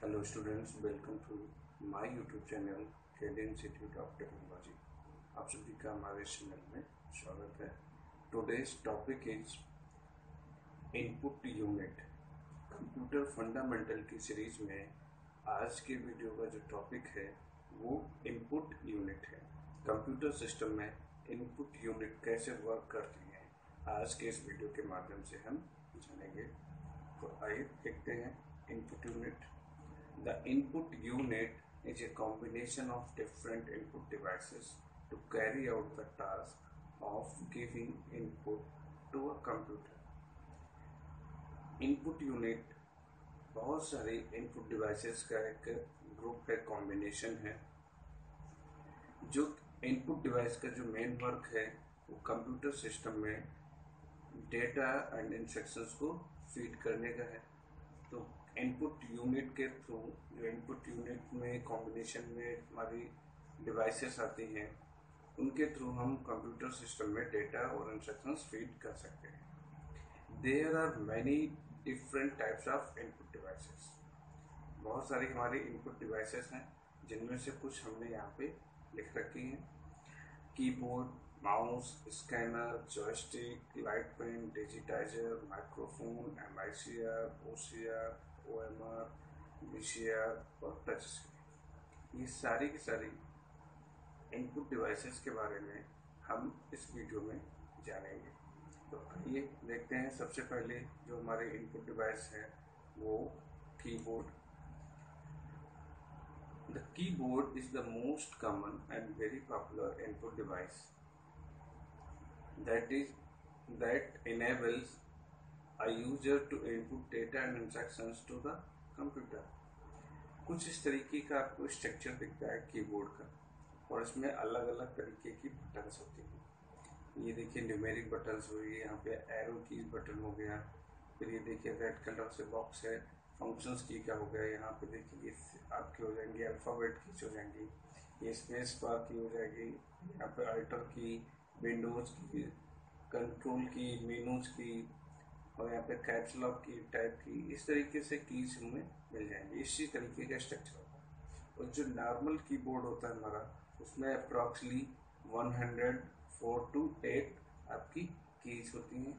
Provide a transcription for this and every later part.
Hello students, welcome to my YouTube channel Kedi Institute of Technology। आप सभी का हमारे चैनल में स्वागत है। Today's topic is input unit. Computer fundamental की सीरीज में आज के वीडियो का जो टॉपिक है वो इनपुट यूनिट है। कंप्यूटर सिस्टम में इनपुट यूनिट कैसे वर्क करती है आज के इस वीडियो के माध्यम से हम जानेंगे। तो आइए देखते हैं input unit. The input unit is a combination of different input devices to carry out the task of giving input to a computer. Input unit बहुत सारे इनपुट डिवाइसेस का एक ग्रुप है, कॉम्बिनेशन है। जो इनपुट डिवाइस का जो main work है वो कंप्यूटर सिस्टम में डेटा एंड इंस्ट्रक्शंस को फीड करने का है। तो इनपुट यूनिट के थ्रू, जो इनपुट यूनिट में कॉम्बिनेशन में हमारी डिवाइसेस आती हैं, उनके थ्रू हम कंप्यूटर सिस्टम में डेटा और इंस्ट्रक्शंस फीड कर सकते हैं। There are many different types of input devices. बहुत सारी हमारी इनपुट डिवाइसेस हैं जिनमें से कुछ हमने यहाँ पे लिख रखी हैं। Keyboard, mouse, scanner, joystick, light pen, digitiser, microphone, MICR, OCR, OMR, VCR और टच स्क्रीन। ये सारी की सारी इनपुट डिवाइसेस के बारे में हम इस वीडियो में जानेंगे। तो आइए देखते हैं। सबसे पहले जो हमारे इनपुट डिवाइस है वो keyboard. The keyboard is the most common and very popular input device that enables a user to input data and instructions to the computer। कुछ इस तरीके का आपको स्ट्रक्चर दिखता है कीबोर्ड का, और इसमें अलग अलग तरीके की बटन्स होती हैं। ये देखिए न्यूमेरिक बटन्स हो गई, यहाँ पे एरो की बटन हो गया, फिर ये देखिए रेड कलर से बॉक्स है फंक्शंस की का हो गया। यहाँ पे देखिए ये आपकी हो जाएंगी अल्फ़ाबेट कीज हो जाएंगी, ये स्पेस बार की हो जाएगी, यहाँ पे अल्टर की, विंडोज की, कंट्रोल की, मेनूज की, और यहाँ पे कैप्स लॉक की टाइप की। इस तरीके से कीज हमें मिल जाएंगे। इसी तरीके का स्ट्रक्चर होता है। और जो नॉर्मल कीबोर्ड होता है हमारा, उसमें अप्रॉक्सली 104 to 8 आपकी कीज होती हैं।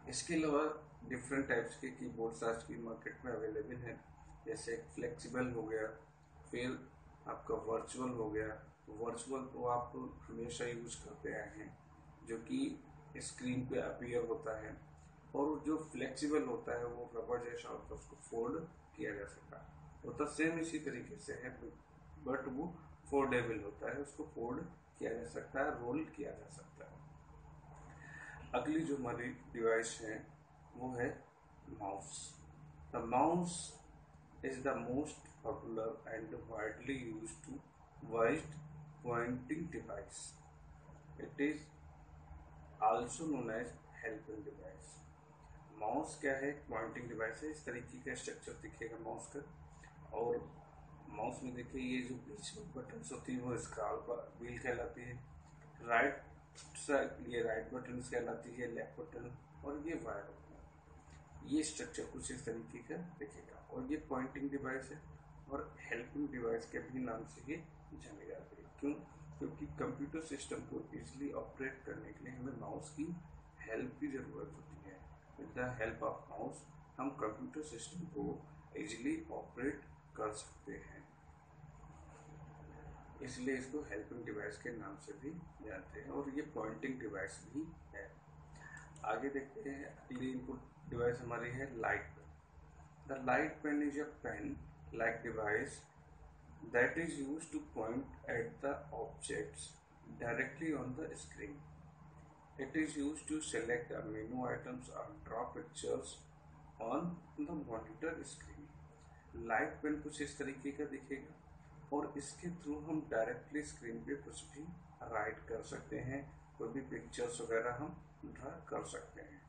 इसके अलावा डिफरेंट टाइप्स के कीबोर्ड्स आज की मार्केट में अवेलेबल हैं। जैसे फ्लेक्सिबल हो गया, फिर आपका वर्चुअल हो गया। वर्चुअल तो आप हमेशा यूज करते आए हैं, जो कि स्क्रीन पे अपीयर होता है। और जो फ्लेक्सिबल होता है वो रबर जैसा होता है, उसको फोल्ड किया जा सकता है। वो तो सेम इसी तरीके से है, बट वो फोल्डेबल होता है, उसको फोल्ड किया जा सकता है, रोल किया जा सकता है। अगली जो हमारी डिवाइस है वो है mouse. The mouse is the most popular and widely used pointing device. It is also known as helping device. Mouse क्या है? पॉइंटिंग डिवाइस है। इस तरीके का स्ट्रक्चर दिखेगा माउस का। और माउस में देखिए ये जो बीच में बटन्स होती है वो स्क्रॉल व्हील कहलाती है। राइट साइड ये राइट बटन कहलाती है, लेफ्ट बटन, और ये वायर होता है। ये स्ट्रक्चर कुछ इस तरीके का दिखेगा। और ये पॉइंटिंग डिवाइस है और हेल्पिंग डिवाइस के भी नाम से ये जानी जाती है। क्यों? क्योंकि कंप्यूटर सिस्टम को इजीली ऑपरेट करने के लिए हमें माउस की हेल्प की जरूरत होती है। With the help of mouse हम कंप्यूटर सिस्टम को इजीली ऑपरेट कर सकते हैं, इसलिए इसको हेल्पिंग डिवाइस के नाम से भी जानते हैं। और ये पॉइंटिंग डिवाइस भी है। आगे देखते हैं। अगली इनपुट डिवाइस हमारी है light pen. The light pen is a pen like device that is used to point at the objects directly on the screen. It is used to select a menu items or draw pictures on the monitor screen. Light pen कुछ इस तरीके का दिखेगा और इसके through हम directly screen पे कुछ भी राइट कर सकते हैं, कोई भी पिक्चर्स वगैरह हम ड्रा कर सकते हैं।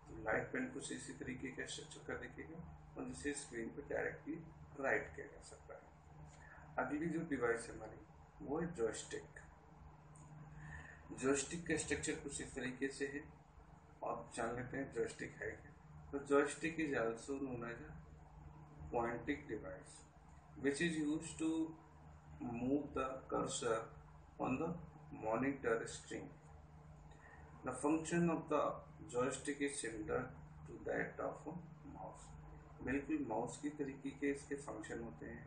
तो लाइट पेन कुछ इसी तरीके का स्ट्रक्चर का दिखेगा और जिसे स्क्रीन पे डायरेक्टली राइट किया जा सकता है। अगली जो डिवाइस है हमारी वो है जॉयस्टिक। जॉयस्टिक का स्ट्रक्चर कुछ इस तरीके से है। आप जान लेते हैं जॉयस्टिक है क्या। तो joystick is also known as pointing device, which is used to move the cursor on the monitor screen. The function of the joystick is similar to that of a mouse. बिल्कुल mouse की तरीके के इसके function होते हैं,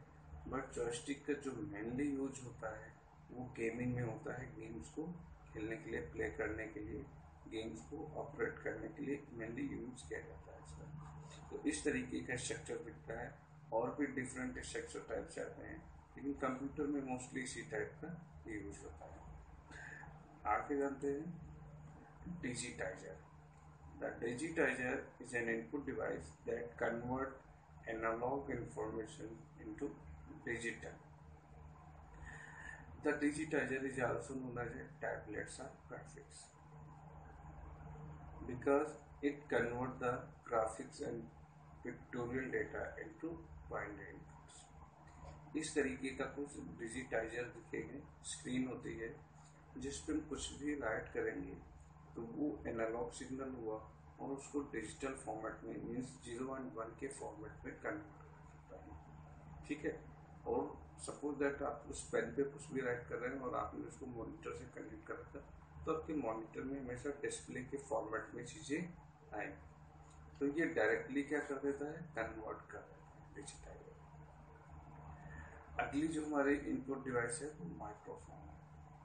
but joystick का जो mainly use होता है वो गेमिंग में होता है। गेम्स को खेलने के लिए, प्ले करने के लिए, गेम्स को ऑपरेट करने के लिए मेनली यूज किया जाता है इसका। तो इस तरीके का स्ट्रक्चर दिखता है। और भी डिफरेंट स्ट्रक्चर टाइप्स आते हैं, लेकिन कंप्यूटर में मोस्टली इसी टाइप का यूज होता है। आगे जानते हैं digitizer. The digitizer is an input device that converts analog information into digital. The digitizer is also known as a tablets or graphics because it converts the graphics and pictorial data into binary inputs. इस तरीके का कुछ digitiser दिखेंगे। Screen होती है जिस पर कुछ भी राइट करेंगे तो वो एनालॉग सिग्नल हुआ और उसको डिजिटल फॉर्मेट में, मीन्स 0 और 1 के फॉर्मेट में कन्वर्ट करता है। ठीक है। और सपोज दैट आप उस पेन पे कुछ भी राइट कर रहे हैं और आपने उसको मॉनिटर से कनेक्ट कर रखा, तो आपके मॉनिटर में हमेशा डिस्प्ले के फॉर्मेट में चीज़ें आएंगी। तो ये डायरेक्टली क्या कर देता है, कन्वर्ट कर देता है डिजिटाइजर। अगली जो हमारी इनपुट डिवाइस है वो माइक्रोफोन है।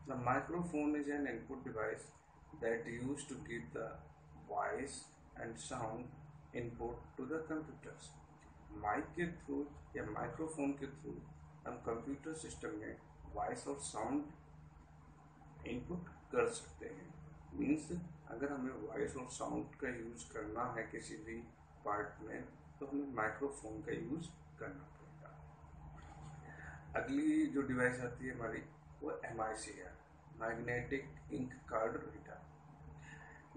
The microphone is an input device that used to give the voice and sound input to the computers. Mic के थ्रू या माइक्रोफोन के थ्रू हम कंप्यूटर सिस्टम में वॉइस और साउंड इनपुट कर सकते हैं। मीन्स अगर हमें वॉइस और साउंड का यूज करना है किसी भी पार्ट में, तो हमें माइक्रोफोन का यूज करना पड़ेगा। अगली जो डिवाइस आती है हमारी वो MIC है, magnetic ink card reader.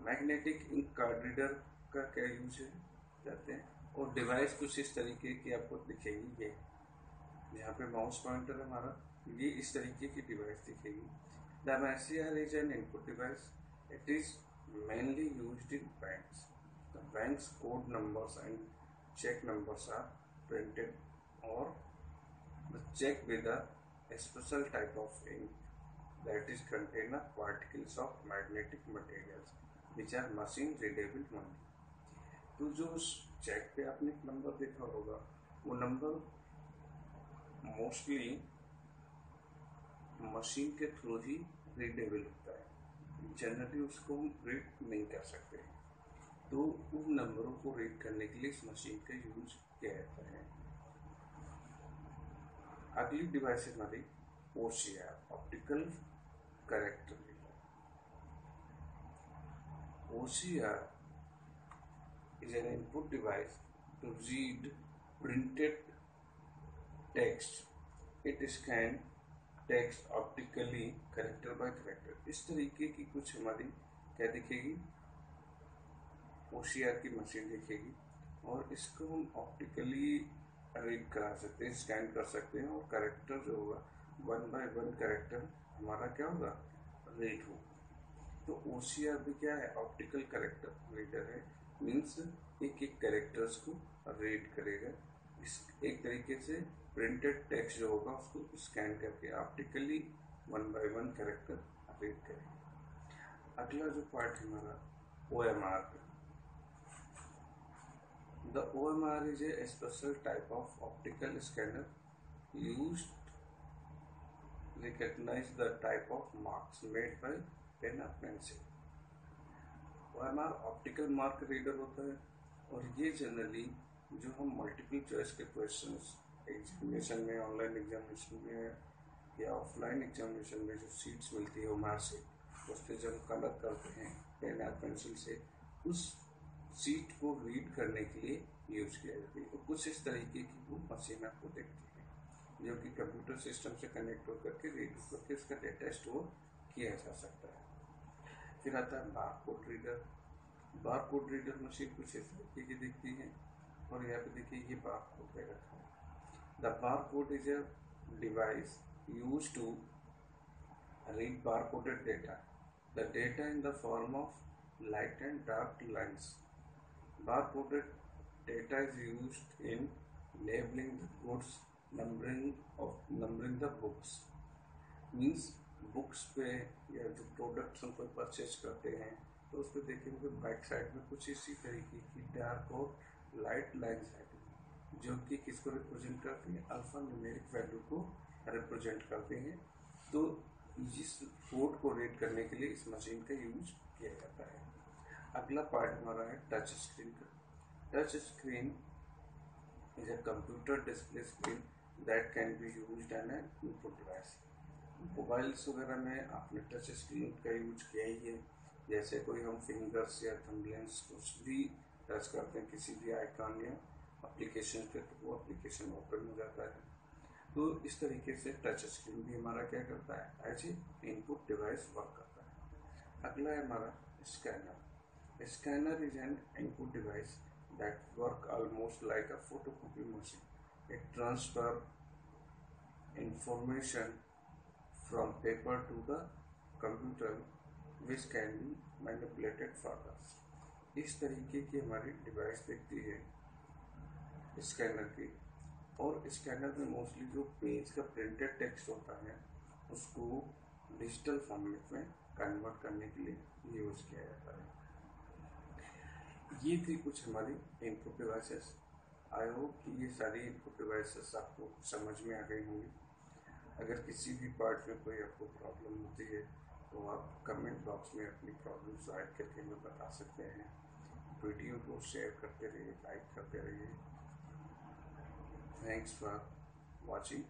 Magnetic ink card reader का क्या यूज है कहते हैं, और डिवाइस कुछ इस तरीके की आपको दिखेगी। ये यहाँ पे माउस पॉइंटर हमारा, ये इस तरीके की डिवाइस दिखेगी। The MICR is an input device. It is mainly used in banks. The banks code numbers and cheque numbers are printed और the cheque with a special type of ink that is contain particles of magnetic materials which are machine readable only। तो जो check पे आपने एक number देखा होगा, वो number mostly machine के थ्रू ही रीडेबल होता है। जनरली उसको हम रीड नहीं कर सकते, तो उन नंबरों को रीड करने के लिए इस मशीन का यूज किया जाता है। अगली डिवाइस है हमारी OCR, optical character reader. OCR is an input device to read printed text. It scan text optically character by character। इस तरीके की कुछ हमारी क्या दिखेगी, OCR की मशीन दिखेगी, और इसको हम ऑप्टिकली रीड करा सकते हैं, स्कैन कर सकते हैं, और कैरेक्टर जो होगा 1 by 1 कैरेक्टर हमारा क्या होगा, रीड होगा। तो OCR भी क्या है, ऑप्टिकल कैरेक्टर रीडर है। मीन्स एक एक कैरेक्टर्स को रीड करेगा। इस एक तरीके से प्रिंटेड टेक्स्ट जो होगा उसको स्कैन करके ऑप्टिकली 1 by 1 कैरेक्टर रीड करेगा। अगला जो पार्ट है हमारा OMR। The OMR is a special type of optical scanner used recognize the type of marks made by pen or pencil। OMR optical mark reader होता है, और ये जनरली जो हम मल्टीपल चॉइस के क्वेश्चंस एग्जामिनेशन में, ऑनलाइन एग्जामिनेशन में या ऑफलाइन एग्जामिनेशन में जो सीट्स मिलती है OMR से, उस पर जब कलर करते हैं पेन या पेंसिल से, उस सीट को रीड करने के लिए यूज किया जाती है। तो कुछ इस तरीके की वो मशीन आपको देखती है जो कि कंप्यूटर सिस्टम से कनेक्ट होकर के रीड करके उसका डेटा स्टोर किया जा सकता है। फिर आता है barcode reader. Barcode reader machine कुछ इस तरीके की दिखती है, और यहाँ पे देखिए ये बारकोड दे रखा है। The barcode is a device use to read barcoded data. The data in the form of light and dark lines. Barcoded data is used in labeling the goods, numbering the books means books पे या जो products हम कोई purchase करते हैं तो उस पर देखेंगे बैक साइड में कुछ इसी तरीके की डार्क और लाइट लाइन्स है जो कि किसको रिप्रेजेंट करती हैं, अल्फा न्यूमेरिक वैल्यू को रिप्रेजेंट करते हैं। तो इस कोड को रीड करने के लिए इस मशीन का यूज किया जाता है। अगला पार्ट हमारा है टच स्क्रीन का। Touch screen is a computer display screen that can be used as an input device। Mobiles वगैरह में आपने टच स्क्रीन का यूज किया ही है, जैसे कोई हम फिंगर्स या थंबनेल्स कुछ भी टच करते हैं किसी भी आइकॉन या एप्लीकेशन पे तो वो एप्लीकेशन ओपन हो जाता है। तो इस तरीके से टच स्क्रीन भी हमारा क्या करता है, as a input device work करता है। अगला है हमारा scanner. Scanner is an input device that work almost like a photocopy machine. It transfers information from paper to the computer which can be manipulated further। इस तरीके की हमारी device दिखती है स्कैनर की। और स्कैनर में मोस्टली जो पेज का प्रिंटेड टेक्स्ट होता है उसको डिजिटल फॉर्मेट में कन्वर्ट करने के लिए यूज किया जाता है। ये थी कुछ हमारी इनपुट डिवाइसेस। आई होप कि ये सारी इनपुट डिवाइसेस आपको समझ में आ गई होंगी। अगर किसी भी पार्ट में कोई आपको प्रॉब्लम होती है तो आप कमेंट बॉक्स में अपनी प्रॉब्लम राइट करके हमें बता सकते हैं। वीडियो को शेयर करते रहिए, लाइक करते रहिए। Thanks for watching.